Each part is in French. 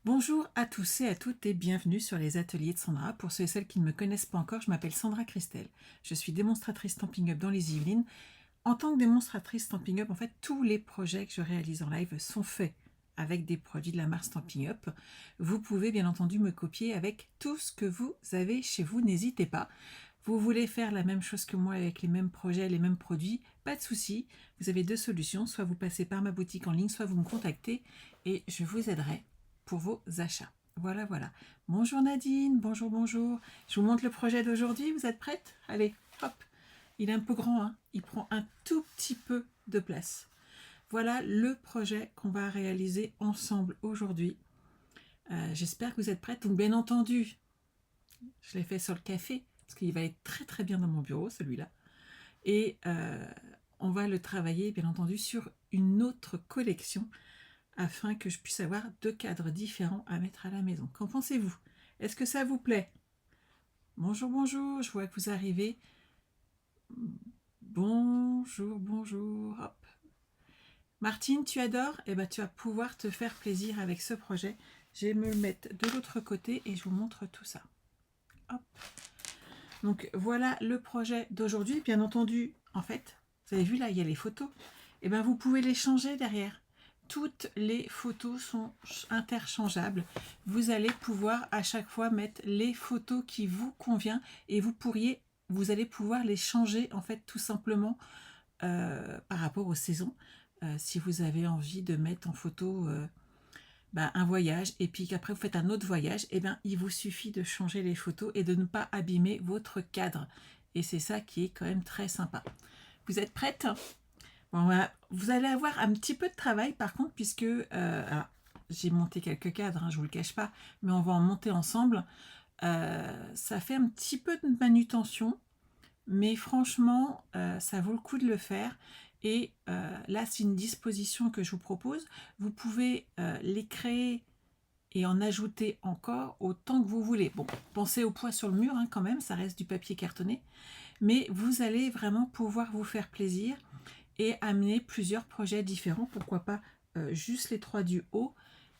Bonjour à tous et à toutes et bienvenue sur les ateliers de Sandra. Pour ceux et celles qui ne me connaissent pas encore, je m'appelle Sandra Christelle. Je suis démonstratrice Stampin' Up dans les Yvelines. En tant que démonstratrice Stampin' Up, en fait, tous les projets que je réalise en live sont faits avec des produits de la marque Stampin' Up. Vous pouvez bien entendu me copier avec tout ce que vous avez chez vous, n'hésitez pas. Vous voulez faire la même chose que moi avec les mêmes projets, les mêmes produits, pas de souci. Vous avez deux solutions, soit vous passez par ma boutique en ligne, soit vous me contactez et je vous aiderai pour vos achats. Voilà, voilà. Bonjour Nadine, bonjour, bonjour. Je vous montre le projet d'aujourd'hui, vous êtes prête? Allez, hop. Il est un peu grand, hein, il prend un tout petit peu de place. Voilà le projet qu'on va réaliser ensemble aujourd'hui. J'espère que vous êtes prêtes. Donc bien entendu, je l'ai fait sur le café, parce qu'il va être très très bien dans mon bureau, celui-là. Et on va le travailler, bien entendu, sur une autre collection, afin que je puisse avoir deux cadres différents à mettre à la maison. Qu'en pensez-vous? Est-ce que ça vous plaît? Bonjour, bonjour, je vois que vous arrivez. Bonjour, bonjour, hop. Martine, tu adores? Eh bien, tu vas pouvoir te faire plaisir avec ce projet. Je vais me le mettre de l'autre côté et je vous montre tout ça. Hop. Donc, voilà le projet d'aujourd'hui. Bien entendu, en fait, vous avez vu là, il y a les photos. Eh bien, vous pouvez les changer derrière. Toutes les photos sont interchangeables. Vous allez pouvoir à chaque fois mettre les photos qui vous conviennent et vous allez pouvoir les changer en fait tout simplement par rapport aux saisons. Si vous avez envie de mettre en photo un voyage et puis qu'après vous faites un autre voyage, et bien il vous suffit de changer les photos et de ne pas abîmer votre cadre. Et c'est ça qui est quand même très sympa. Vous êtes prête? Bon, voilà. Vous allez avoir un petit peu de travail par contre, puisque j'ai monté quelques cadres, hein, je ne vous le cache pas, mais on va en monter ensemble. Ça fait un petit peu de manutention, mais franchement, ça vaut le coup de le faire. Et là, c'est une disposition que je vous propose. Vous pouvez les créer et en ajouter encore autant que vous voulez. Bon, pensez au poids sur le mur hein, quand même, ça reste du papier cartonné. Mais vous allez vraiment pouvoir vous faire plaisir et amener plusieurs projets différents. Pourquoi pas juste les trois du haut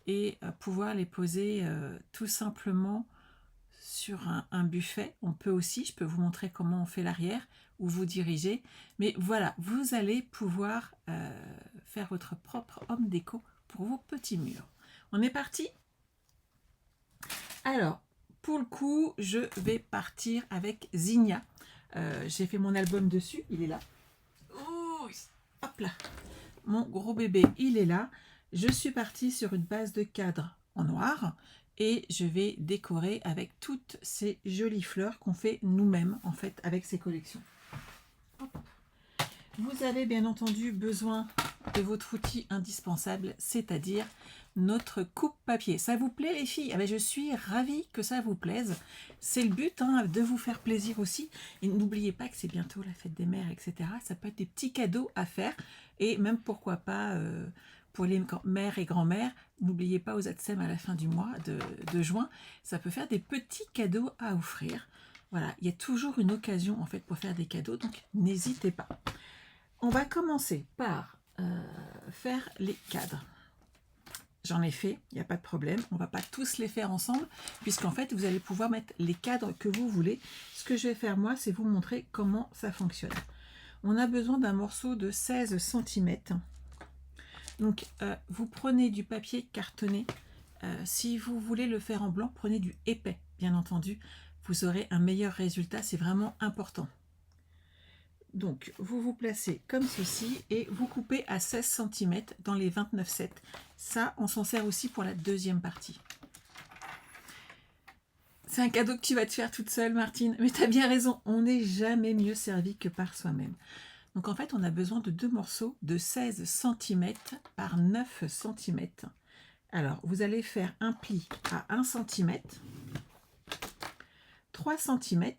et pouvoir les poser tout simplement sur un buffet. On peut aussi, je peux vous montrer comment on fait l'arrière ou vous diriger. Mais voilà, vous allez pouvoir faire votre propre homme déco pour vos petits murs. On est parti? Alors, pour le coup, je vais partir avec Zinnia. J'ai fait mon album dessus, il est là. Ouh, hop là. Mon gros bébé, il est là. Je suis partie sur une base de cadre en noir et je vais décorer avec toutes ces jolies fleurs qu'on fait nous-mêmes en fait avec ces collections. Hop. Vous avez bien entendu besoin de votre outil indispensable, c'est-à-dire notre coupe-papier. Ça vous plaît les filles? Je suis ravie que ça vous plaise. C'est le but hein, de vous faire plaisir aussi. Et n'oubliez pas que c'est bientôt la fête des mères, etc. Ça peut être des petits cadeaux à faire. Et même pourquoi pas pour les mères et grand-mères, n'oubliez pas aux ATSEM à la fin du mois de juin, ça peut faire des petits cadeaux à offrir. Voilà, il y a toujours une occasion en fait pour faire des cadeaux, donc n'hésitez pas. On va commencer par faire les cadres. J'en ai fait, il n'y a pas de problème. On ne va pas tous les faire ensemble, puisqu'en fait, vous allez pouvoir mettre les cadres que vous voulez. Ce que je vais faire, moi, c'est vous montrer comment ça fonctionne. On a besoin d'un morceau de 16 cm. Donc, vous prenez du papier cartonné. Si vous voulez le faire en blanc, prenez du épais, bien entendu. Vous aurez un meilleur résultat, c'est vraiment important. Donc, vous vous placez comme ceci et vous coupez à 16 cm dans les 29,7. Ça, on s'en sert aussi pour la deuxième partie. C'est un cadeau que tu vas te faire toute seule, Martine. Mais tu as bien raison, on n'est jamais mieux servi que par soi-même. Donc, en fait, on a besoin de deux morceaux de 16 cm par 9 cm. Alors, vous allez faire un pli à 1 cm, 3 cm.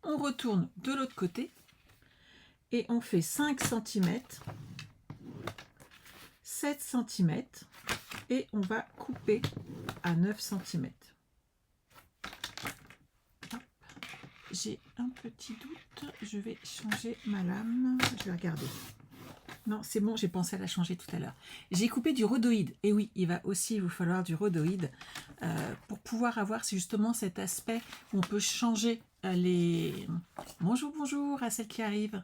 On retourne de l'autre côté et on fait 5 cm, 7 cm et on va couper à 9 cm. J'ai un petit doute, je vais changer ma lame, je vais regarder. Non, c'est bon, j'ai pensé à la changer tout à l'heure. J'ai coupé du rhodoïde. Et oui, il va aussi vous falloir du rhodoïde pour pouvoir avoir justement cet aspect où on peut changer les... Bonjour, bonjour à celle qui arrive.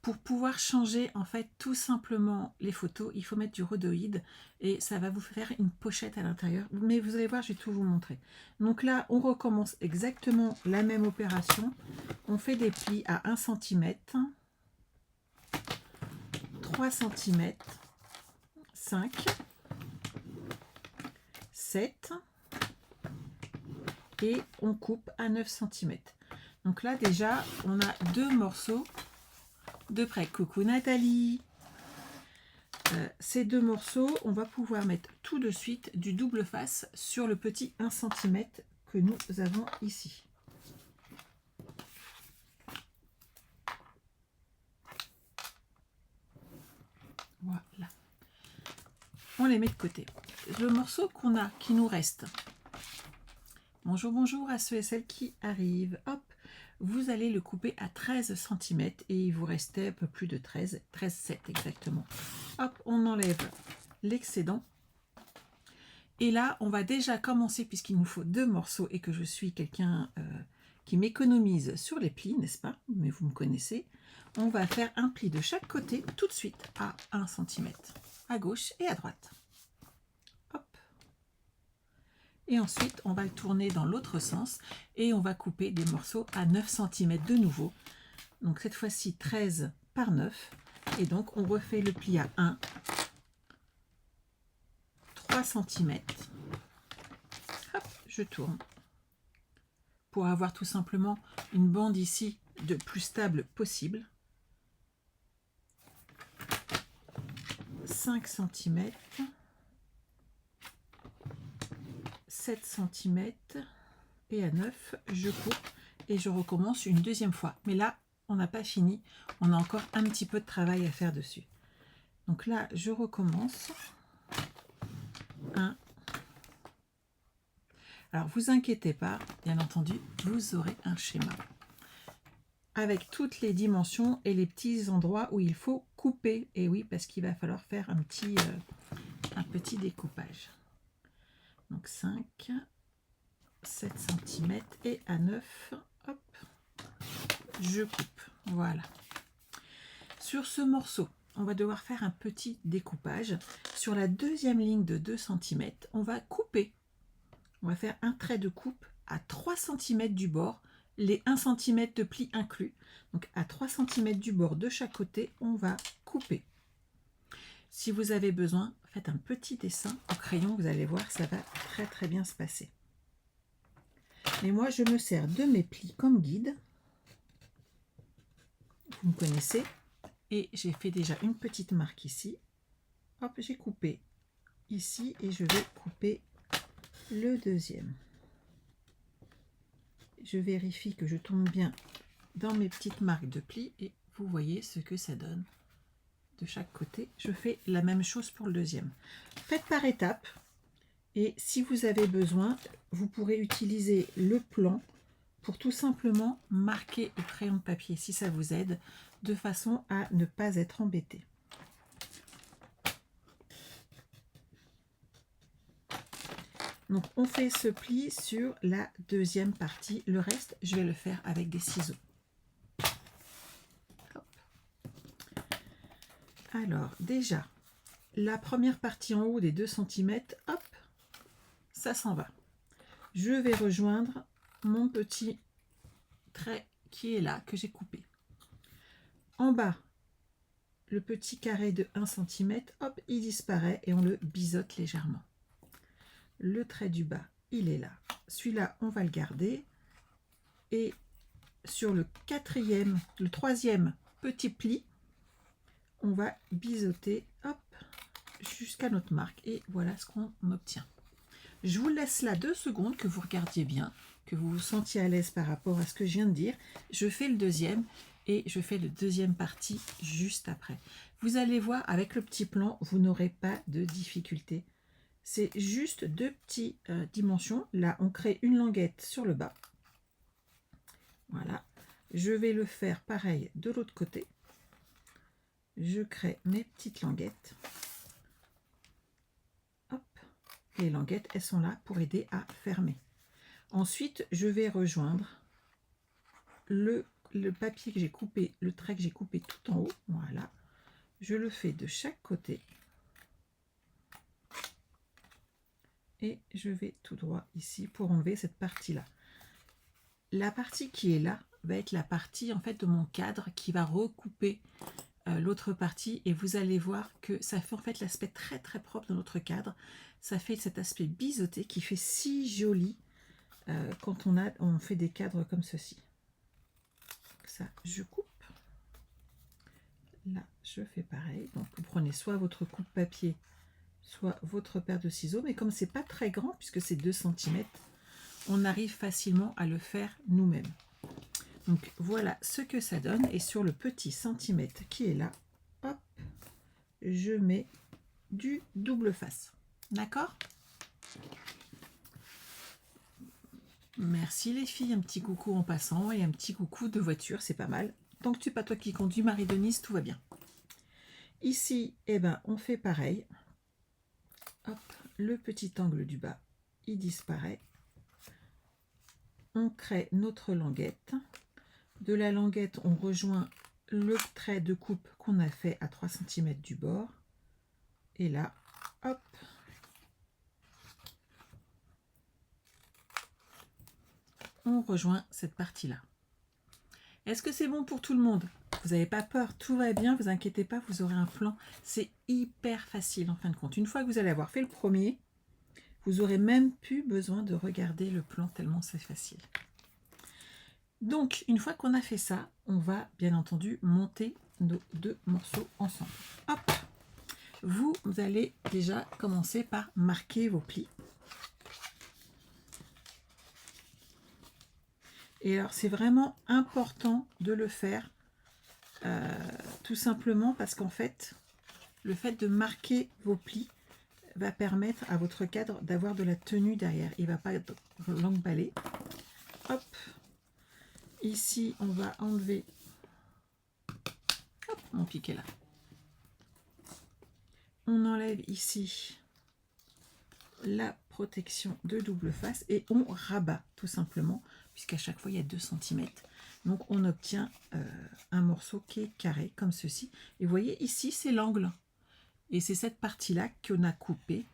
Pour pouvoir changer en fait tout simplement les photos, il faut mettre du rhodoïde et ça va vous faire une pochette à l'intérieur. Mais vous allez voir, je vais tout vous montrer. Donc là, on recommence exactement la même opération. On fait des plis à 1 cm, 3 cm, 5, 7 et on coupe à 9 cm. Donc là déjà, on a 2 morceaux de près. Coucou Nathalie. Ces 2 morceaux, on va pouvoir mettre tout de suite du double face sur le petit 1 cm que nous avons ici. Voilà. On les met de côté. Le morceau qu'on a, qui nous reste. Bonjour, bonjour à ceux et celles qui arrivent. Hop, vous allez le couper à 13 cm et il vous restait un peu plus de 13,7 exactement. Hop, on enlève l'excédent. Et là, on va déjà commencer, puisqu'il nous faut 2 morceaux et que je suis quelqu'un qui m'économise sur les plis, n'est-ce pas? Mais vous me connaissez. On va faire un pli de chaque côté tout de suite à 1 cm, à gauche et à droite. Hop. Et ensuite, on va le tourner dans l'autre sens et on va couper des morceaux à 9 cm de nouveau. Donc cette fois-ci 13 par 9. Et donc on refait le pli à 1, 3 cm. Hop, je tourne. Pour avoir tout simplement une bande ici de plus stable possible. 5 cm. 7 cm et à 9 je coupe et je recommence une deuxième fois, mais là on n'a pas fini, on a encore un petit peu de travail à faire dessus. Donc là je recommence. 1. Alors vous inquiétez pas, bien entendu vous aurez un schéma avec toutes les dimensions et les petits endroits où il faut couper, et oui parce qu'il va falloir faire un petit découpage. Donc 5, 7 cm et à 9, hop, je coupe. Voilà. Sur ce morceau, on va devoir faire un petit découpage. Sur la deuxième ligne de 2 cm, on va couper. On va faire un trait de coupe à 3 cm du bord, les 1 cm de pli inclus. Donc à 3 cm du bord de chaque côté, on va couper. Si vous avez besoin, faites un petit dessin au crayon, vous allez voir, ça va très très bien se passer. Mais moi, je me sers de mes plis comme guide. Vous me connaissez. Et j'ai fait déjà une petite marque ici. Hop, j'ai coupé ici et je vais couper le deuxième. Je vérifie que je tombe bien dans mes petites marques de plis et vous voyez ce que ça donne. De chaque côté, je fais la même chose pour le deuxième. Faites par étapes et si vous avez besoin, vous pourrez utiliser le plan pour tout simplement marquer au crayon de papier si ça vous aide, de façon à ne pas être embêté. Donc on fait ce pli sur la deuxième partie, le reste je vais le faire avec des ciseaux. Hop. Alors déjà, la première partie en haut des 2 cm, hop, ça s'en va. Je vais rejoindre mon petit trait qui est là, que j'ai coupé. En bas, le petit carré de 1 cm, hop, il disparaît et on le biseaute légèrement. Le trait du bas, il est là. Celui-là, on va le garder. Et sur le troisième petit pli, on va biseauter, hop, jusqu'à notre marque. Et voilà ce qu'on obtient. Je vous laisse là 2 secondes, que vous regardiez bien, que vous vous sentiez à l'aise par rapport à ce que je viens de dire. Je fais le deuxième et je fais le deuxième partie juste après. Vous allez voir, avec le petit plan, vous n'aurez pas de difficulté. C'est juste 2 petites dimensions. Là, on crée une languette sur le bas. Voilà. Je vais le faire pareil de l'autre côté. je crée mes petites languettes. Hop. Les languettes, elles sont là pour aider à fermer. Ensuite, je vais rejoindre le papier que j'ai coupé, le trait que j'ai coupé tout en haut. Voilà. Je le fais de chaque côté. Et je vais tout droit ici pour enlever cette partie-là. La partie qui est là va être la partie en fait de mon cadre qui va recouper l'autre partie, et vous allez voir que ça fait en fait l'aspect très très propre de notre cadre. Ça fait cet aspect biseauté qui fait si joli quand on fait des cadres comme ceci. Ça, je coupe. Là, je fais pareil. Donc, vous prenez soit votre coupe-papier, soit votre paire de ciseaux. Mais comme c'est pas très grand, puisque c'est 2 cm, on arrive facilement à le faire nous-mêmes. Donc, voilà ce que ça donne. Et sur le petit centimètre qui est là, hop, je mets du double face. D'accord? Merci les filles. Un petit coucou en passant et un petit coucou de voiture, c'est pas mal. Tant que tu n'es pas toi qui conduis, Marie-Denise, tout va bien. Ici, eh ben, on fait pareil. Hop, le petit angle du bas, il disparaît. On crée notre languette. De la languette, on rejoint le trait de coupe qu'on a fait à 3 cm du bord. Et là, hop, on rejoint cette partie-là. Est-ce que c'est bon pour tout le monde? Vous n'avez pas peur, tout va bien, vous inquiétez pas, vous aurez un plan. C'est hyper facile en fin de compte. Une fois que vous allez avoir fait le premier, vous aurez même plus besoin de regarder le plan tellement c'est facile. Donc, une fois qu'on a fait ça, on va bien entendu monter nos 2 morceaux ensemble. Hop! Vous allez déjà commencer par marquer vos plis. Et alors, c'est vraiment important de le faire tout simplement parce qu'en fait, le fait de marquer vos plis va permettre à votre cadre d'avoir de la tenue derrière. Il ne va pas être l'emballé. Hop! Ici, on va enlever hop, mon piquet là. On enlève ici la protection de double face et on rabat tout simplement, puisqu'à chaque fois il y a 2 cm. Donc on obtient un morceau qui est carré comme ceci. Et vous voyez ici c'est l'angle. Et c'est cette partie-là qu'on a coupée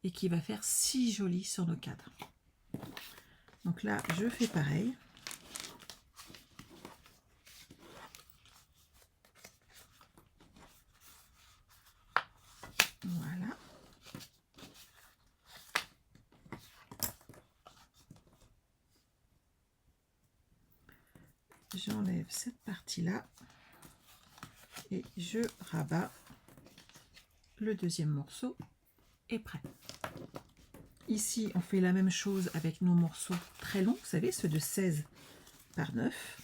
et qui va faire si joli sur nos cadres. Donc là, je fais pareil. Voilà. J'enlève cette partie-là et je rabats. Le deuxième morceau est prêt. Ici, on fait la même chose avec nos morceaux très longs, vous savez, ceux de 16 par 9.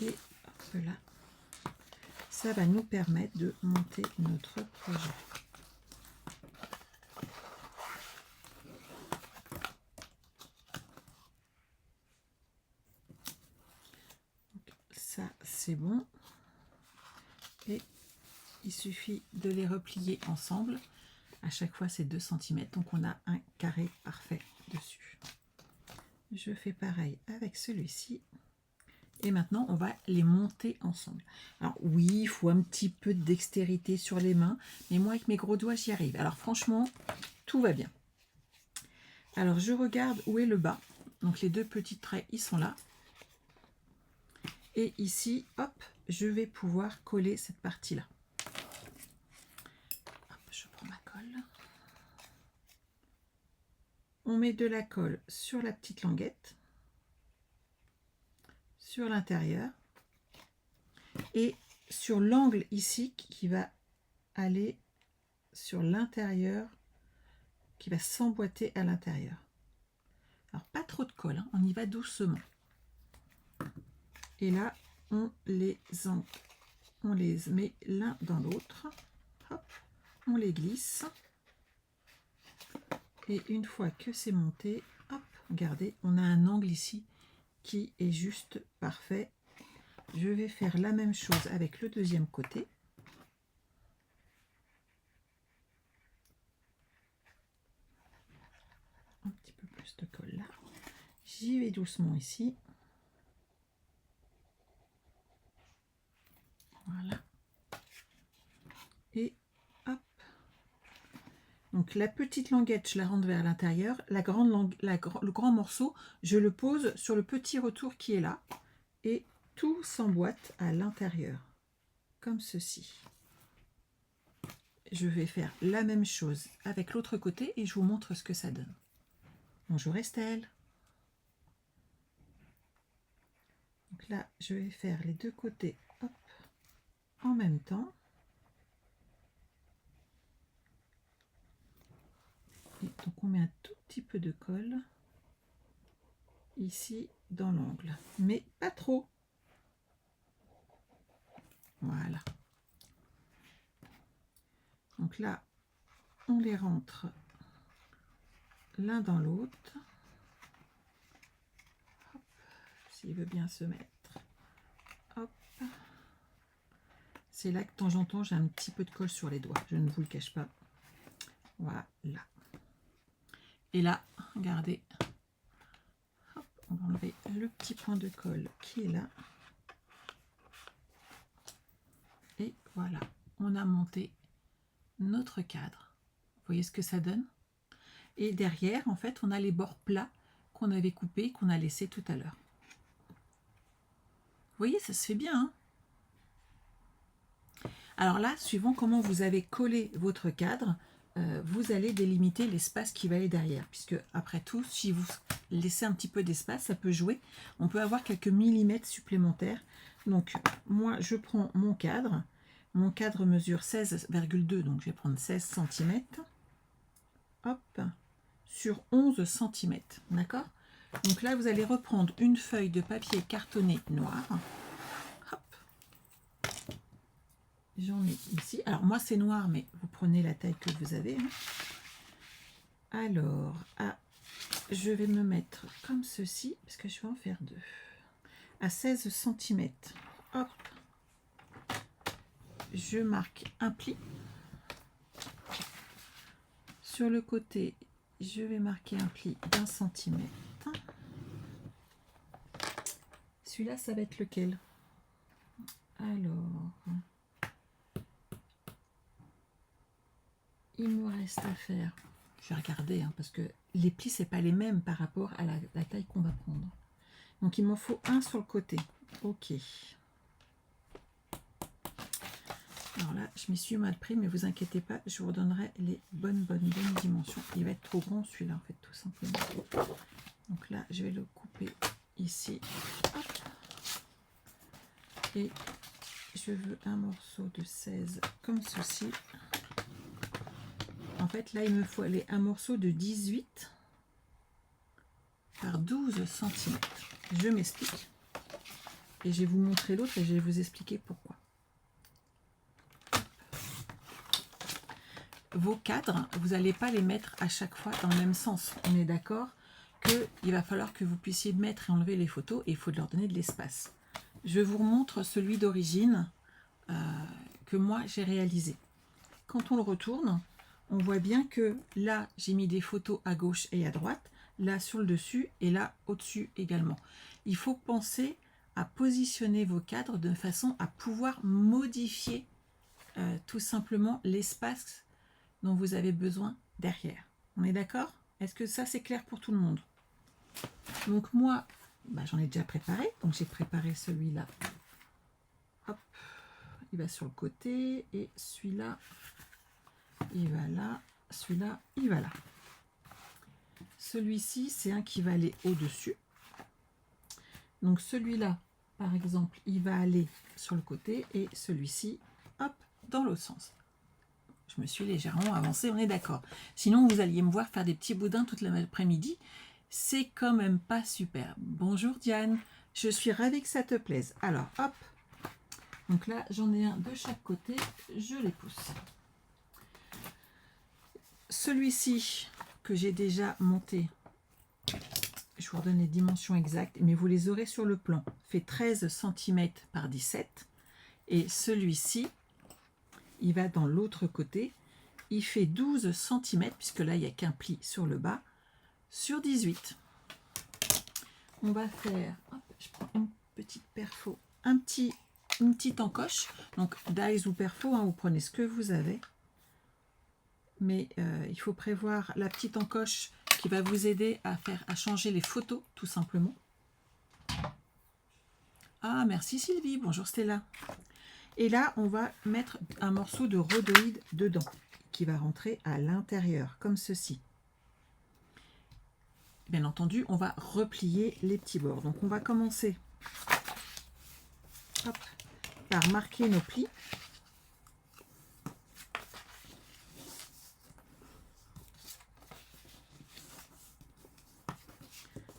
Et hop là, ça va nous permettre de monter notre projet. Ça, c'est bon. Et il suffit de les replier ensemble. À chaque fois, c'est 2 cm. Donc, on a un carré parfait dessus. Je fais pareil avec celui-ci. Et maintenant, on va les monter ensemble. Alors oui, il faut un petit peu de dextérité sur les mains. Mais moi, avec mes gros doigts, j'y arrive. Alors franchement, tout va bien. Alors, je regarde où est le bas. Donc, les 2 petits traits, ils sont là. Et ici, hop, je vais pouvoir coller cette partie-là. Je prends ma colle. On met de la colle sur la petite languette, sur l'intérieur et sur l'angle ici qui va aller sur l'intérieur, qui va s'emboîter à l'intérieur. Alors pas trop de colle, hein, on y va doucement. Et là, on les met l'un dans l'autre. Hop, on les glisse. Et une fois que c'est monté, regardez, on a un angle ici qui est juste parfait. Je vais faire la même chose avec le deuxième côté. Un petit peu plus de colle là. J'y vais doucement ici. Voilà. Et hop. Donc la petite languette, je la rentre vers l'intérieur. La grande langue, le grand morceau, je le pose sur le petit retour qui est là. Et tout s'emboîte à l'intérieur. Comme ceci. Je vais faire la même chose avec l'autre côté et je vous montre ce que ça donne. Bonjour Estelle. Donc là, je vais faire les deux côtés hop, en même temps. Et donc on met un tout petit peu de colle ici dans l'angle, mais pas trop. Voilà. Donc là, on les rentre l'un dans l'autre. S'il veut bien se mettre. Hop. C'est là que de temps en temps, j'ai un petit peu de colle sur les doigts. Je ne vous le cache pas. Voilà. Et là, regardez. Hop, on va enlever le petit point de colle qui est là. Et voilà, on a monté notre cadre. Vous voyez ce que ça donne? Et derrière, en fait, on a les bords plats qu'on avait coupés, qu'on a laissés tout à l'heure. Vous voyez, ça se fait bien, hein? Alors là, suivant comment vous avez collé votre cadre, vous allez délimiter l'espace qui va aller derrière. Puisque, après tout, si vous laissez un petit peu d'espace, ça peut jouer. On peut avoir quelques millimètres supplémentaires. Donc, moi, je prends mon cadre. Mon cadre mesure 16,2, donc je vais prendre 16 cm. Hop, sur 11 cm. D'accord? Donc là, vous allez reprendre une feuille de papier cartonné noir. J'en ai ici. Alors, moi, c'est noir, mais vous prenez la taille que vous avez. Hein. Alors, je vais me mettre comme ceci, parce que je vais en faire deux. À 16 cm. Hop. Je marque un pli. Sur le côté, je vais marquer un pli d'1 centimètre. Celui-là, ça va être lequel? Alors... il me reste à faire, je vais regarder hein, parce que les plis c'est pas les mêmes par rapport à la taille qu'on va prendre. Donc il m'en faut un sur le côté. Ok. Alors là, je m'y suis mal pris, mais vous inquiétez pas, je vous redonnerai les bonnes dimensions. Il va être trop grand celui-là en fait, tout simplement. Donc là, je vais le couper ici. Hop. Et je veux un morceau de 16 comme ceci. En fait, là, il me faut aller un morceau de 18 par 12 cm. Je m'explique. Et je vais vous montrer l'autre et je vais vous expliquer pourquoi. Vos cadres, vous n'allez pas les mettre à chaque fois dans le même sens. On est d'accord qu'il va falloir que vous puissiez mettre et enlever les photos et il faut leur donner de l'espace. Je vous remontre celui d'origine que moi j'ai réalisé. Quand on le retourne, on voit bien que là, j'ai mis des photos à gauche et à droite, là sur le dessus et là au-dessus également. Il faut penser à positionner vos cadres de façon à pouvoir modifier tout simplement l'espace dont vous avez besoin derrière. On est d'accord? Est-ce que ça c'est clair pour tout le monde? Donc moi, j'en ai déjà préparé. Donc j'ai préparé celui-là. Hop, il va sur le côté et celui-là, il va là. Celui-là, il va là. Celui-ci, c'est un qui va aller au-dessus. Donc celui-là, par exemple, il va aller sur le côté et celui-ci, hop, dans l'autre sens. Je me suis légèrement avancée, on est d'accord. Sinon, vous alliez me voir faire des petits boudins toute l'après-midi. C'est quand même pas super. Bonjour Diane, je suis ravie que ça te plaise. Alors, hop. Donc là, j'en ai un de chaque côté. Je les pousse. Celui-ci que j'ai déjà monté, je vous redonne les dimensions exactes, mais vous les aurez sur le plan. Fait 13 cm par 17. Et celui-ci, il va dans l'autre côté. Il fait 12 cm, puisque là, il n'y a qu'un pli sur le bas, sur 18. On va faire, hop, je prends une petite perfo, une petite encoche. Donc, dies ou perfo, hein, vous prenez ce que vous avez. Mais il faut prévoir la petite encoche qui va vous aider à changer les photos, tout simplement. Ah, merci Sylvie, bonjour Stella. Et là, on va mettre un morceau de rhodoïde dedans, qui va rentrer à l'intérieur, comme ceci. Bien entendu, on va replier les petits bords. Donc, on va commencer hop, par marquer nos plis.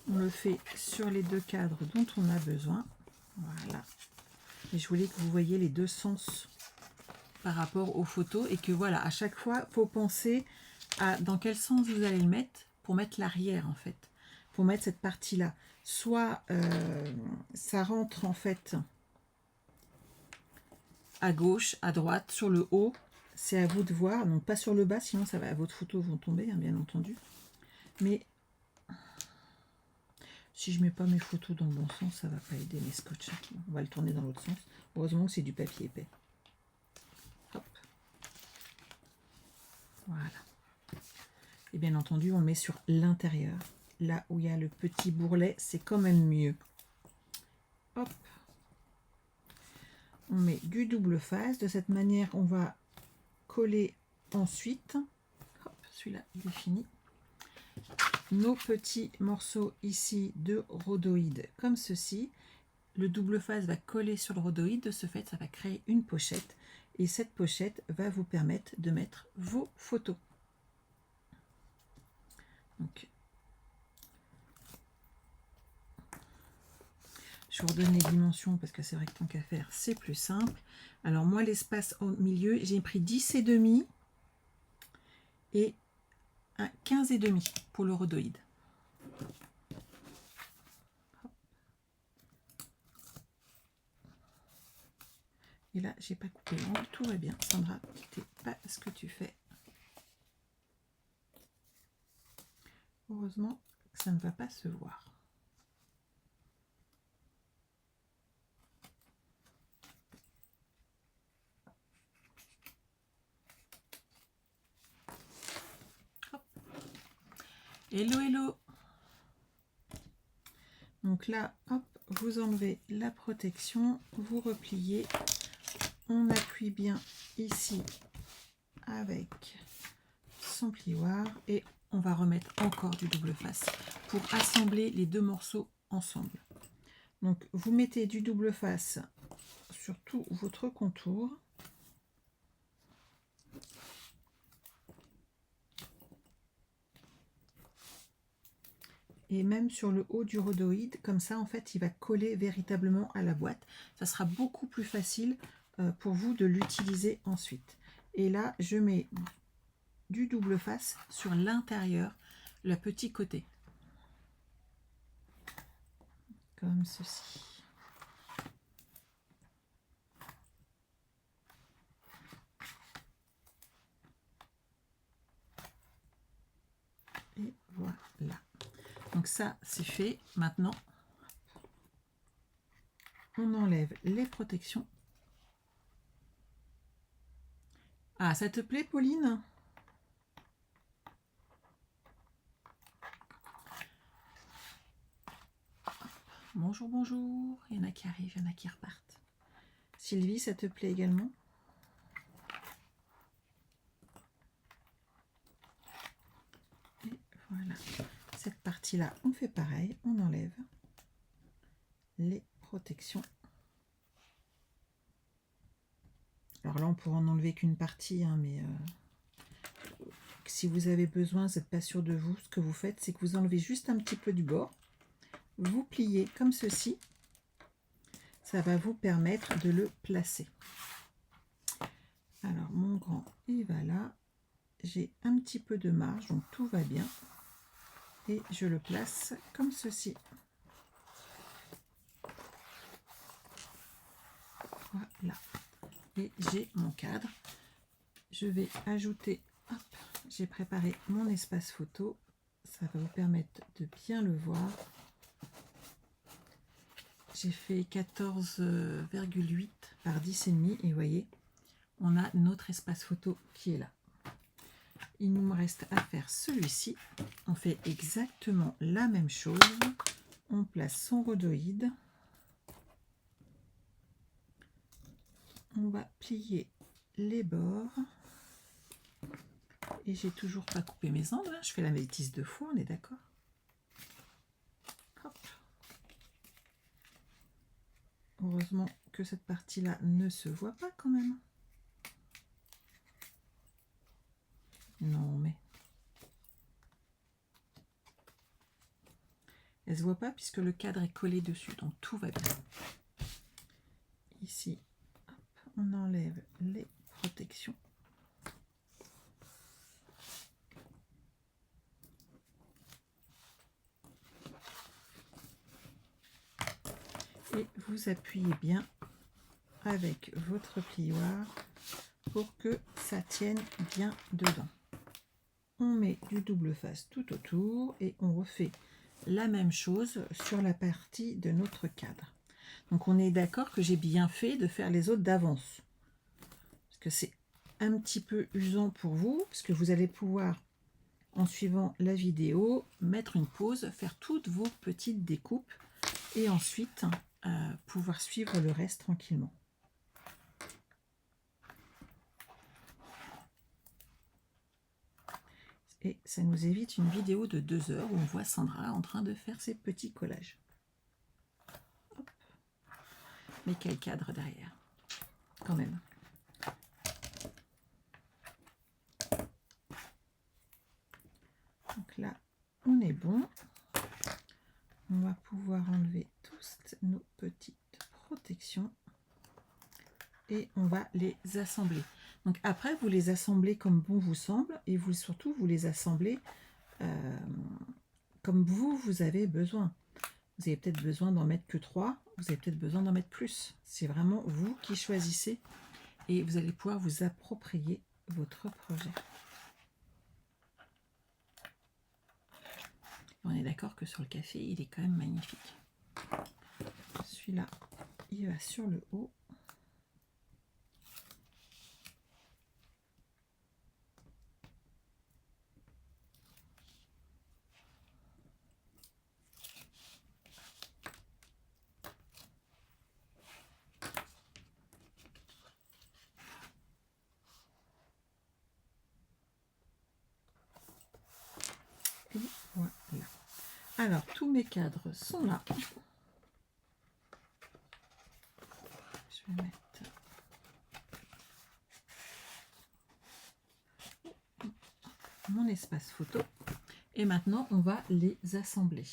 On le fait sur les deux cadres dont on a besoin. Voilà. Et je voulais que vous voyez les deux sens par rapport aux photos et que voilà, à chaque fois, il faut penser à dans quel sens vous allez le mettre pour mettre l'arrière en fait, pour mettre cette partie-là. Soit ça rentre en fait à gauche, à droite, sur le haut, c'est à vous de voir, donc pas sur le bas, sinon ça va, votre photos vont tomber, hein, bien entendu. Mais si je mets pas mes photos dans le bon sens, ça va pas aider mes scotch. On va le tourner dans l'autre sens. Heureusement que c'est du papier épais. Hop. Voilà. Et bien entendu, on le met sur l'intérieur. Là où il y a le petit bourrelet, c'est quand même mieux. Hop. On met du double face. De cette manière, on va coller ensuite. Hop, celui-là, il est fini. Nos petits morceaux ici de rhodoïde comme ceci. Le double face va coller sur le rhodoïde. De ce fait, ça va créer une pochette. Et cette pochette va vous permettre de mettre vos photos. Donc, je vous redonne les dimensions parce que c'est vrai que tant qu'à faire, c'est plus simple. Alors moi, l'espace au milieu, j'ai pris 10,5 et un 15,5 pour le rhodoïde. Et là, j'ai pas coupé l'angle, tout va bien. Sandra, n'écoutez pas ce que tu fais. Heureusement que ça ne va pas se voir. Hop. Hello, hello. Donc là, hop, vous enlevez la protection, vous repliez. On appuie bien ici avec son plioir et on va remettre encore du double face pour assembler les deux morceaux ensemble. Donc vous mettez du double face sur tout votre contour. Et même sur le haut du rhodoïde, comme ça en fait il va coller véritablement à la boîte. Ça sera beaucoup plus facile pour vous de l'utiliser ensuite. Et là je mets du double face sur l'intérieur, le petit côté. Comme ceci. Et voilà. Donc ça, c'est fait. Maintenant, on enlève les protections. Ah, ça te plaît, Pauline? Bonjour, bonjour. Il y en a qui arrivent, il y en a qui repartent. Sylvie, ça te plaît également? Et voilà. Cette partie-là, on fait pareil. On enlève les protections. Alors là, on pourra en enlever qu'une partie, hein, mais si vous avez besoin, vous n'êtes pas sûr de vous, ce que vous faites, c'est que vous enlevez juste un petit peu du bord. Vous pliez comme ceci. Ça va vous permettre de le placer. Alors, mon grand, il va là. J'ai un petit peu de marge, donc tout va bien. et je le place comme ceci. Voilà. Et j'ai mon cadre. Je vais ajouter, hop, j'ai préparé mon espace photo. Ça va vous permettre de bien le voir. J'ai fait 14,8 par 10,5 et vous voyez, on a notre espace photo qui est là. Il nous reste à faire celui-ci. On fait exactement la même chose. On place son rhodoïde. On va plier les bords. Et j'ai toujours pas coupé mes angles. Je fais la bêtise 2 fois, on est d'accord? Hop. Heureusement que cette partie-là ne se voit pas quand même. Non, mais... elle ne se voit pas puisque le cadre est collé dessus, donc tout va bien. Ici, hop, on enlève les protections. Et vous appuyez bien avec votre plioir pour que ça tienne bien dedans. On met du double face tout autour et on refait la même chose sur la partie de notre cadre. Donc on est d'accord que j'ai bien fait de faire les autres d'avance. Parce que c'est un petit peu usant pour vous, parce que vous allez pouvoir, en suivant la vidéo, mettre une pause, faire toutes vos petites découpes et ensuite pouvoir suivre le reste tranquillement. Et ça nous évite une vidéo de 2 heures où on voit Sandra en train de faire ses petits collages. Hop. Mais quel cadre derrière, quand même. Donc là, on est bon. On va pouvoir enlever toutes nos petites protections et on va les assembler. Donc après, vous les assemblez comme bon vous semble et vous surtout, vous les assemblez comme vous avez besoin. Vous avez peut-être besoin d'en mettre que 3, vous avez peut-être besoin d'en mettre plus. C'est vraiment vous qui choisissez et vous allez pouvoir vous approprier votre projet. On est d'accord que sur le café, il est quand même magnifique. Celui-là, il va sur le haut. Et voilà. Alors, tous mes cadres sont là. Je vais mettre mon espace photo. Et maintenant, on va les assembler.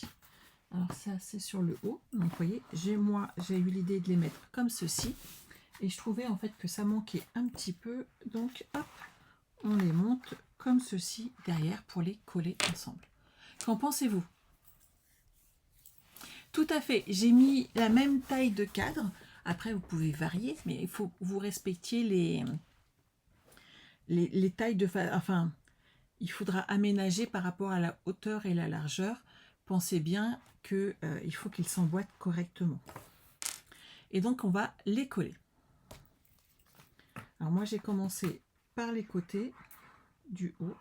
Alors ça, c'est sur le haut. Donc, vous voyez, j'ai eu l'idée de les mettre comme ceci. Et je trouvais en fait que ça manquait un petit peu. Donc, hop, on les monte comme ceci derrière pour les coller ensemble. Qu'en pensez-vous? Tout à fait. J'ai mis la même taille de cadre. Après, vous pouvez varier, mais il faut que vous respectiez les tailles de... Enfin, il faudra aménager par rapport à la hauteur et la largeur. Pensez bien qu'il faut qu'ils s'emboîtent correctement. Et donc, on va les coller. Alors, moi, j'ai commencé par les côtés du haut.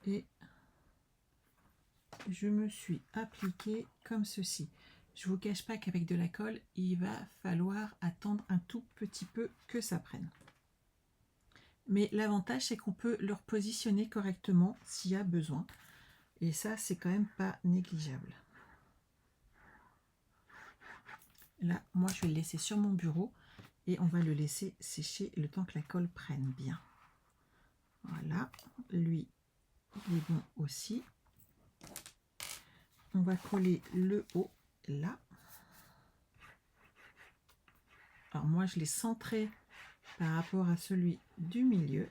Et je me suis appliquée comme ceci. Je ne vous cache pas qu'avec de la colle, il va falloir attendre un tout petit peu que ça prenne. Mais l'avantage, c'est qu'on peut le repositionner correctement s'il y a besoin. Et ça, c'est quand même pas négligeable. Là, moi, je vais le laisser sur mon bureau et on va le laisser sécher le temps que la colle prenne bien. Voilà, lui, il est bon aussi. On va coller le haut là. Alors moi, je l'ai centré par rapport à celui du milieu.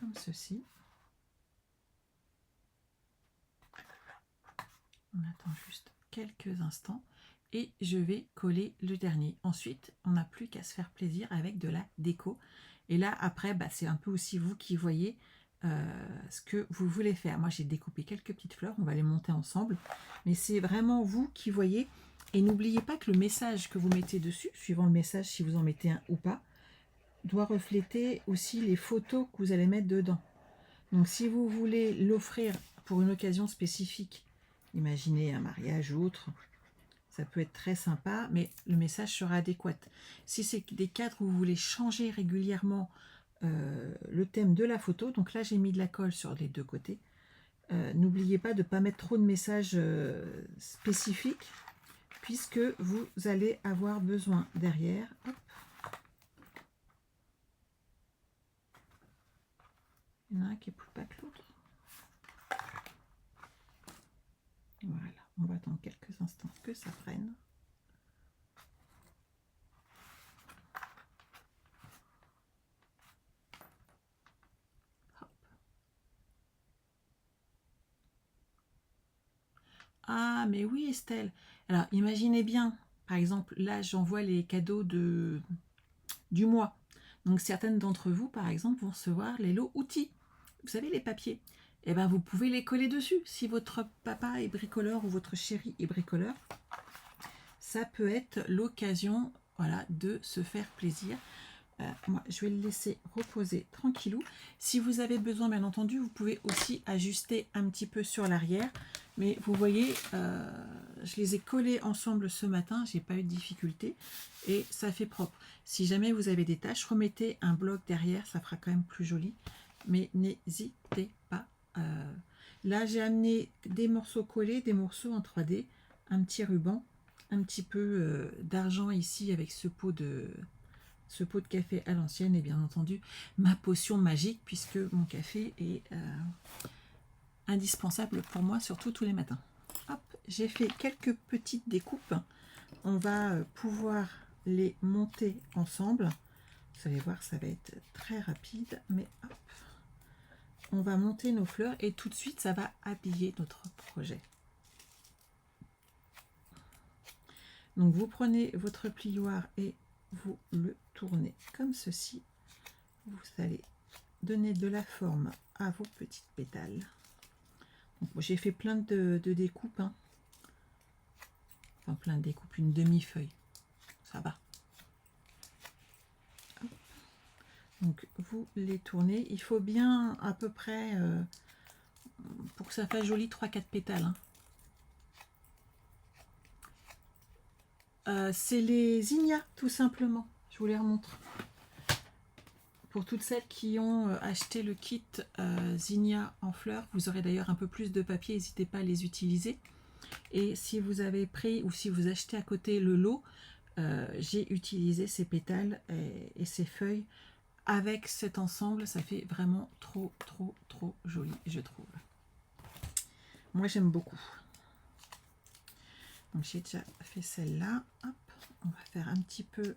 comme ceci. On attend juste quelques instants et je vais coller le dernier. Ensuite, on n'a plus qu'à se faire plaisir avec de la déco. Et là, après, bah, c'est un peu aussi vous qui voyez ce que vous voulez faire. Moi, j'ai découpé quelques petites fleurs, on va les monter ensemble. Mais c'est vraiment vous qui voyez. Et n'oubliez pas que le message que vous mettez dessus, suivant le message, si vous en mettez un ou pas, doit refléter aussi les photos que vous allez mettre dedans. Donc, si vous voulez l'offrir pour une occasion spécifique, imaginez un mariage ou autre, ça peut être très sympa, mais le message sera adéquat. Si c'est des cadres où vous voulez changer régulièrement le thème de la photo, donc là j'ai mis de la colle sur les deux côtés, n'oubliez pas de ne pas mettre trop de messages spécifiques, puisque vous allez avoir besoin derrière. Hop. Il y en a un qui est plus pas que l'autre. Voilà, on va attendre quelques instants que ça prenne. Hop. Ah, mais oui, Estelle. Alors, imaginez bien, par exemple, là, j'envoie les cadeaux du mois. Donc, certaines d'entre vous, par exemple, vont recevoir les lots outils. Vous savez, les papiers. Eh bien, vous pouvez les coller dessus. Si votre papa est bricoleur ou votre chéri est bricoleur, ça peut être l'occasion, voilà, de se faire plaisir. Moi, je vais le laisser reposer tranquillou. Si vous avez besoin, bien entendu, vous pouvez aussi ajuster un petit peu sur l'arrière. Mais vous voyez, je les ai collés ensemble ce matin, j'ai pas eu de difficulté et ça fait propre. Si jamais vous avez des taches, remettez un bloc derrière, ça fera quand même plus joli. Mais n'hésitez pas. Là, j'ai amené des morceaux collés, des morceaux en 3D, un petit ruban, un petit peu d'argent ici avec ce pot de café à l'ancienne et bien entendu ma potion magique puisque mon café est indispensable pour moi, surtout tous les matins. Hop, j'ai fait quelques petites découpes. On va pouvoir les monter ensemble. Vous allez voir, ça va être très rapide, mais hop, on va monter nos fleurs et tout de suite, ça va habiller notre projet. Donc, vous prenez votre plioir et vous le tournez comme ceci. Vous allez donner de la forme à vos petites pétales. J'ai fait plein de découpes. Hein. Enfin, plein de découpes, une demi-feuille. Ça va. Hop. Donc, vous les tournez. Il faut bien à peu près, pour que ça fasse joli, 3-4 pétales. Hein. C'est les zinnias, tout simplement. Je vous les remontre. Pour toutes celles qui ont acheté le kit zinnia en fleurs, vous aurez d'ailleurs un peu plus de papier, n'hésitez pas à les utiliser. Et si vous avez pris ou si vous achetez à côté le lot, j'ai utilisé ces pétales et ces feuilles avec cet ensemble. Ça fait vraiment trop joli, je trouve. Moi, j'aime beaucoup. Donc, j'ai déjà fait celle-là. Hop, on va faire un petit peu.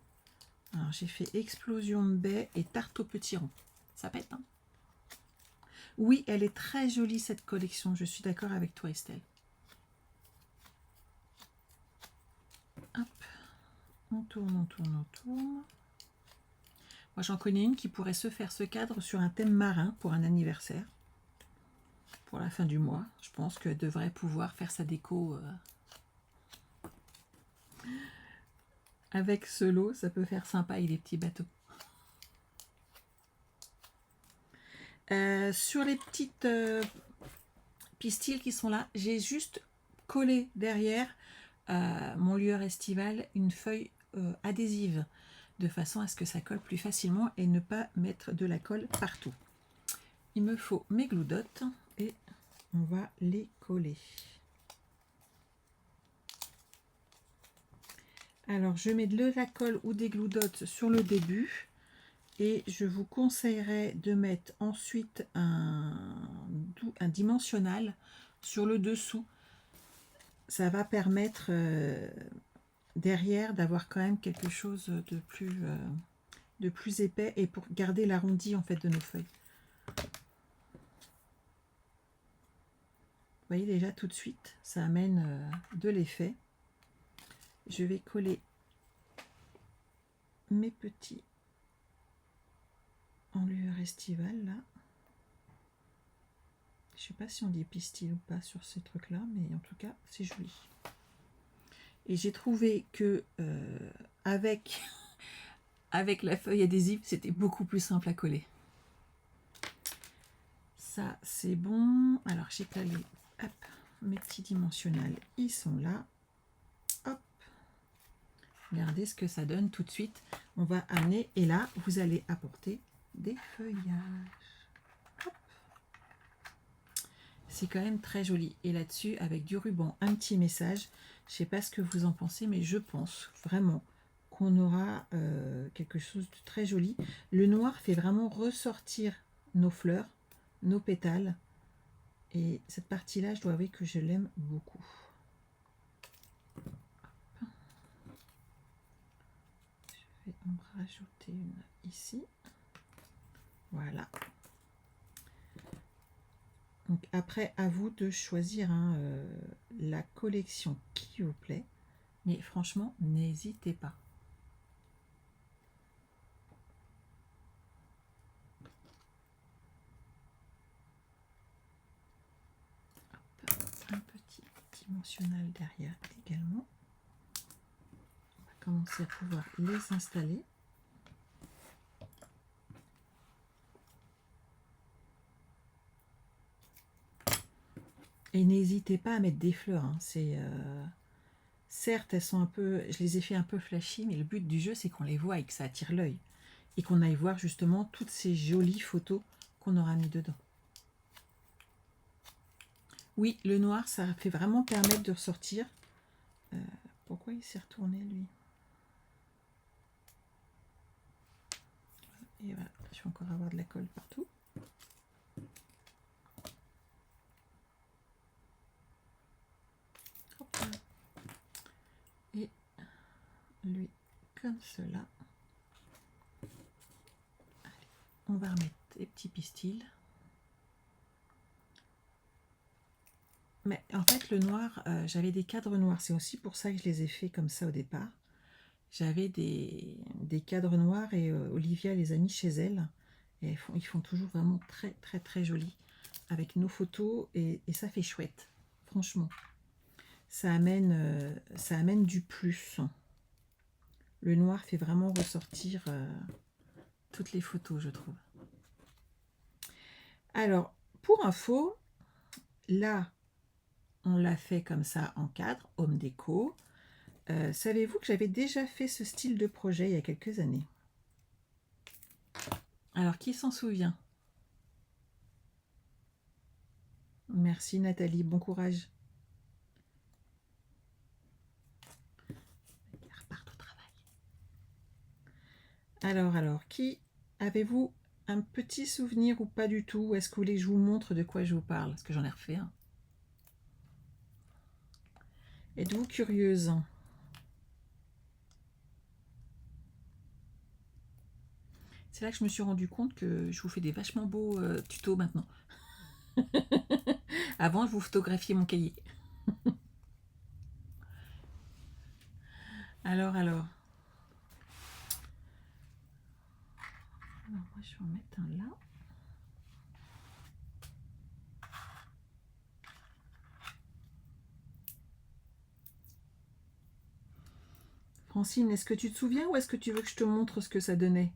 Alors, j'ai fait explosion de baies et tarte aux petits ronds. Ça pète, hein? Oui, elle est très jolie, cette collection. Je suis d'accord avec toi, Estelle. Hop, on tourne, on tourne, on tourne. Moi, j'en connais une qui pourrait se faire ce cadre sur un thème marin pour un anniversaire. Pour la fin du mois. Je pense qu'elle devrait pouvoir faire sa déco avec ce lot. Ça peut faire sympa avec des petits bateaux. Sur les petites pistils qui sont là, j'ai juste collé derrière mon lueur estival une feuille adhésive de façon à ce que ça colle plus facilement et ne pas mettre de la colle partout. Il me faut mes glue dots et on va les coller. Alors je mets de la colle ou des glue dots sur le début. Et je vous conseillerais de mettre ensuite un dimensionnal sur le dessous. Ça va permettre derrière d'avoir quand même quelque chose de plus épais et pour garder l'arrondi en fait de nos feuilles. voyez déjà tout de suite, ça amène de l'effet. Je vais coller mes petits en lueur estivale là. Je sais pas si on dit pistil ou pas sur ces trucs là, mais en tout cas c'est joli. Et j'ai trouvé que avec la feuille adhésive, c'était beaucoup plus simple à coller. Ça c'est bon. Alors j'ai calé, hop, mes petits dimensionnels, ils sont là. Hop. Regardez ce que ça donne tout de suite. On va amener, et là vous allez apporter des feuillages. C'est quand même très joli. Et là-dessus, avec du ruban, un petit message. Je ne sais pas ce que vous en pensez, mais je pense vraiment qu'on aura quelque chose de très joli. Le noir fait vraiment ressortir nos fleurs, nos pétales. Et cette partie-là, je dois avouer que je l'aime beaucoup. Je vais en rajouter une ici. Voilà. Donc après, à vous de choisir la collection qui vous plaît. Mais franchement, n'hésitez pas. Hop, un petit dimensionnel derrière également. On va commencer à pouvoir les installer. Et n'hésitez pas à mettre des fleurs. Hein. Certes, elles sont un peu, je les ai fait un peu flashy, mais le but du jeu, c'est qu'on les voit et que ça attire l'œil. Et qu'on aille voir justement toutes ces jolies photos qu'on aura mis dedans. Oui, le noir, ça fait vraiment permettre de ressortir. Pourquoi il s'est retourné, lui? Et voilà, je vais encore avoir de la colle partout. Hop là. Et lui, comme cela. Allez, on va remettre des petits pistils. Mais en fait, le noir, j'avais des cadres noirs. C'est aussi pour ça que je les ai fait comme ça au départ. J'avais des cadres noirs et Olivia les a mis chez elle. Et ils font toujours vraiment très, très, très jolis avec nos photos. Et ça fait chouette, franchement. Ça amène du plus. Le noir fait vraiment ressortir toutes les photos, je trouve. Alors, pour info, là, on l'a fait comme ça en cadre, home déco. Savez-vous que j'avais déjà fait ce style de projet il y a quelques années? Alors, qui s'en souvient? Merci Nathalie, bon courage. Elle repart au travail. Alors, qui avez-vous un petit souvenir ou pas du tout? Est-ce que vous voulez que je vous montre de quoi je vous parle? Parce que j'en ai refait un. Êtes-vous curieuse? C'est là que je me suis rendu compte que je vous fais des vachement beaux tutos maintenant. Avant, je vous photographiais mon cahier. Alors. Alors, moi, je vais en mettre un là. Francine, est-ce que tu te souviens ou est-ce que tu veux que je te montre ce que ça donnait?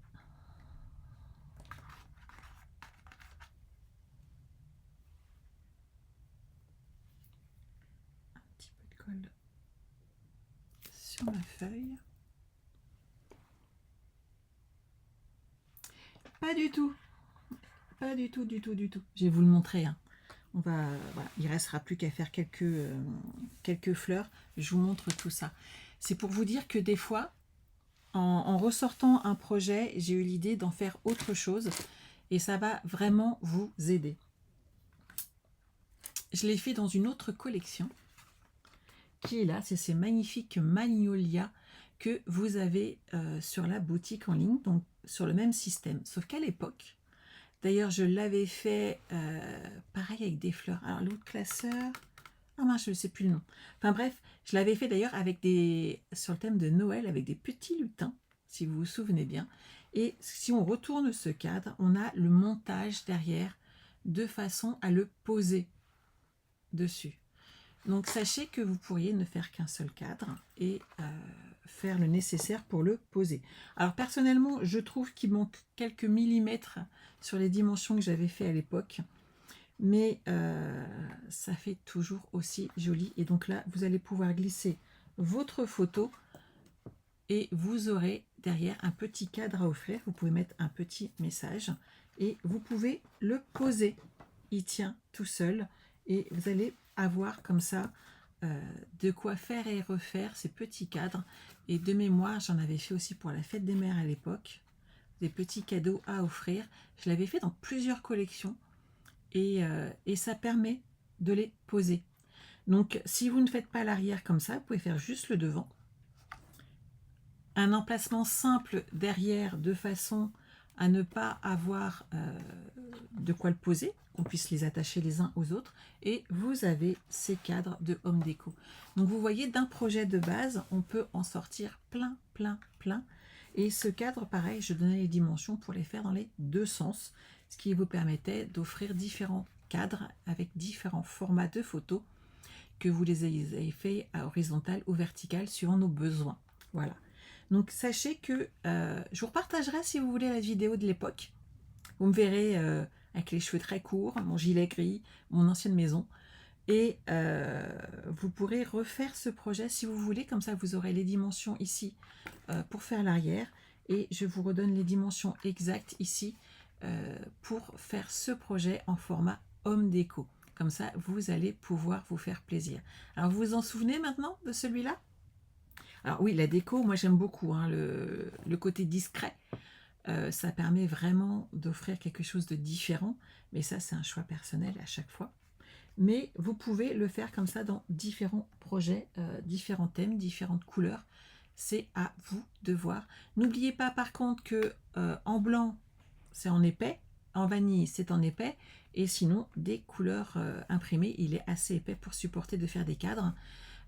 Un petit peu de colle sur ma feuille. Pas du tout. Pas du tout, du tout, du tout. Je vais vous le montrer. Hein. Voilà, il ne restera plus qu'à faire quelques fleurs. Je vous montre tout ça. C'est pour vous dire que des fois, en ressortant un projet, j'ai eu l'idée d'en faire autre chose. Et ça va vraiment vous aider. Je l'ai fait dans une autre collection. Qui est là, c'est ces magnifiques magnolias que vous avez sur la boutique en ligne. Donc sur le même système. Sauf qu'à l'époque, d'ailleurs, je l'avais fait pareil avec des fleurs. Alors l'autre classeur, ah mince, je ne sais plus le nom. Enfin bref, je l'avais fait d'ailleurs avec sur le thème de Noël, avec des petits lutins, si vous vous souvenez bien. Et si on retourne ce cadre, on a le montage derrière, de façon à le poser dessus. Donc sachez que vous pourriez ne faire qu'un seul cadre et faire le nécessaire pour le poser. Alors personnellement, je trouve qu'il manque quelques millimètres sur les dimensions que j'avais fait à l'époque, mais ça fait toujours aussi joli. Et donc là, vous allez pouvoir glisser votre photo et vous aurez derrière un petit cadre à offrir. Vous pouvez mettre un petit message et vous pouvez le poser. Il tient tout seul et vous allez avoir comme ça de quoi faire et refaire ces petits cadres. Et de mémoire, j'en avais fait aussi pour la fête des mères à l'époque, des petits cadeaux à offrir. Je l'avais fait dans plusieurs collections et ça permet de les poser. Donc si vous ne faites pas l'arrière comme ça, vous pouvez faire juste le devant. Un emplacement simple derrière de façon à ne pas avoir de quoi le poser, qu'on puisse les attacher les uns aux autres. Et vous avez ces cadres de home déco. Donc vous voyez, d'un projet de base, on peut en sortir plein, plein, plein. Et ce cadre, pareil, je donnais les dimensions pour les faire dans les deux sens, ce qui vous permettait d'offrir différents cadres avec différents formats de photos, que vous les ayez fait à horizontal ou vertical suivant nos besoins. Voilà. Donc sachez que je vous repartagerai, si vous voulez, la vidéo de l'époque. Vous me verrez avec les cheveux très courts, mon gilet gris, mon ancienne maison. Et vous pourrez refaire ce projet si vous voulez. Comme ça, vous aurez les dimensions ici pour faire l'arrière. Et je vous redonne les dimensions exactes ici pour faire ce projet en format home déco. Comme ça, vous allez pouvoir vous faire plaisir. Alors, vous vous en souvenez maintenant de celui-là? Alors oui, la déco, moi j'aime beaucoup hein, le côté discret. Ça permet vraiment d'offrir quelque chose de différent. Mais ça, c'est un choix personnel à chaque fois. Mais vous pouvez le faire comme ça dans différents projets, différents thèmes, différentes couleurs. C'est à vous de voir. N'oubliez pas par contre que en blanc, c'est en épais. En vanille, c'est en épais. Et sinon, des couleurs imprimées, il est assez épais pour supporter de faire des cadres.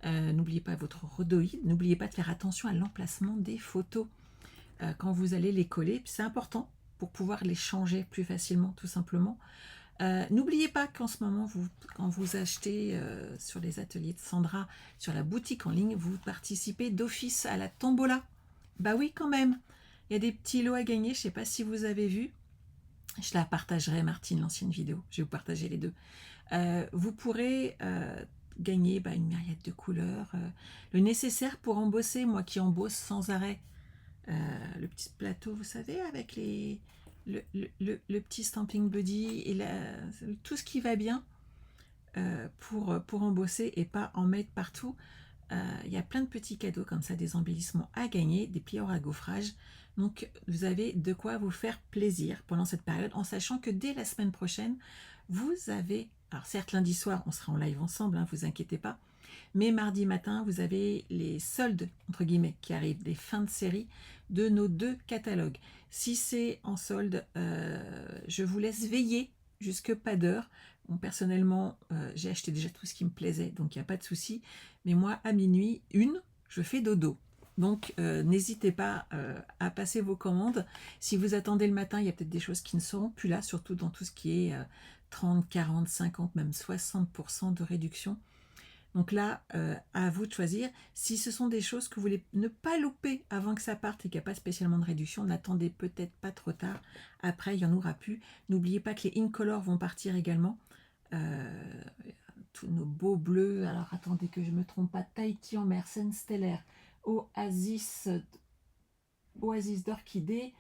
N'oubliez pas votre rhodoïde, n'oubliez pas de faire attention à l'emplacement des photos quand vous allez les coller, c'est important pour pouvoir les changer plus facilement tout simplement. N'oubliez pas qu'en ce moment, quand vous achetez sur les ateliers de Sandra, sur la boutique en ligne, vous participez d'office à la tombola. Bah oui quand même, il y a des petits lots à gagner, je ne sais pas si vous avez vu. Je la partagerai, Martine, l'ancienne vidéo, je vais vous partager les deux. Vous pourrez gagner une myriade de couleurs, le nécessaire pour embosser, moi qui embosse sans arrêt, le petit plateau, vous savez, avec le petit Stampin' Buddy et tout ce qui va bien pour embosser et pas en mettre partout. Il y a plein de petits cadeaux comme ça, des embellissements à gagner, des plieurs à gaufrage. Donc vous avez de quoi vous faire plaisir pendant cette période, en sachant que dès la semaine prochaine, vous avez, alors certes lundi soir on sera en live ensemble, vous inquiétez pas, mais mardi matin vous avez les soldes entre guillemets qui arrivent, des fins de série de nos deux catalogues. Si c'est en solde, je vous laisse veiller jusque pas d'heure. Bon, personnellement, j'ai acheté déjà tout ce qui me plaisait, donc il n'y a pas de souci. Mais moi, à minuit, je fais dodo. Donc, n'hésitez pas à passer vos commandes. Si vous attendez le matin, il y a peut-être des choses qui ne seront plus là, surtout dans tout ce qui est 30, 40, 50, même 60% de réduction. Donc là, à vous de choisir. Si ce sont des choses que vous voulez ne pas louper avant que ça parte et qu'il n'y a pas spécialement de réduction, n'attendez peut-être pas trop tard. Après, il n'y en aura plus. N'oubliez pas que les Incolor vont partir également. Tous nos beaux bleus. Alors, attendez que je ne me trompe pas. Tahiti en Mersenne stellaire. Oasis d'orchidée.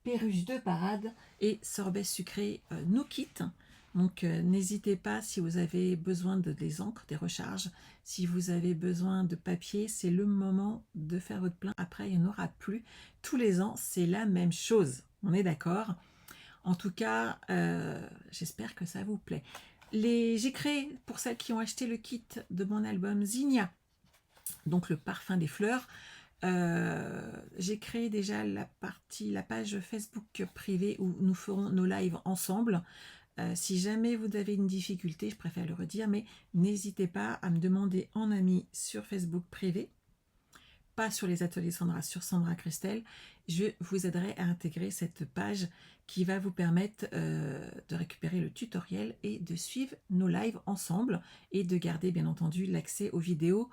Perruche de parade. Et sorbet sucré nous quitte. Donc n'hésitez pas, si vous avez besoin des encres, des recharges, si vous avez besoin de papier, c'est le moment de faire votre plein. Après, il n'y en aura plus. Tous les ans, c'est la même chose. On est d'accord? En tout cas, j'espère que ça vous plaît. J'ai créé, pour celles qui ont acheté le kit de mon album Zinnia, donc le parfum des fleurs, j'ai créé déjà la page Facebook privée où nous ferons nos lives ensemble. Si jamais vous avez une difficulté, je préfère le redire, mais n'hésitez pas à me demander en ami sur Facebook privé, pas sur les ateliers Sandra, sur Sandra Christelle. Je vous aiderai à intégrer cette page qui va vous permettre de récupérer le tutoriel et de suivre nos lives ensemble et de garder bien entendu l'accès aux vidéos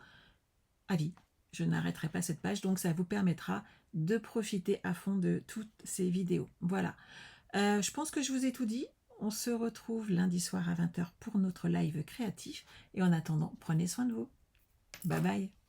à vie. Je n'arrêterai pas cette page, donc ça vous permettra de profiter à fond de toutes ces vidéos. Voilà. Je pense que je vous ai tout dit. On se retrouve lundi soir à 20 h pour notre live créatif. Et en attendant, prenez soin de vous. Bye bye.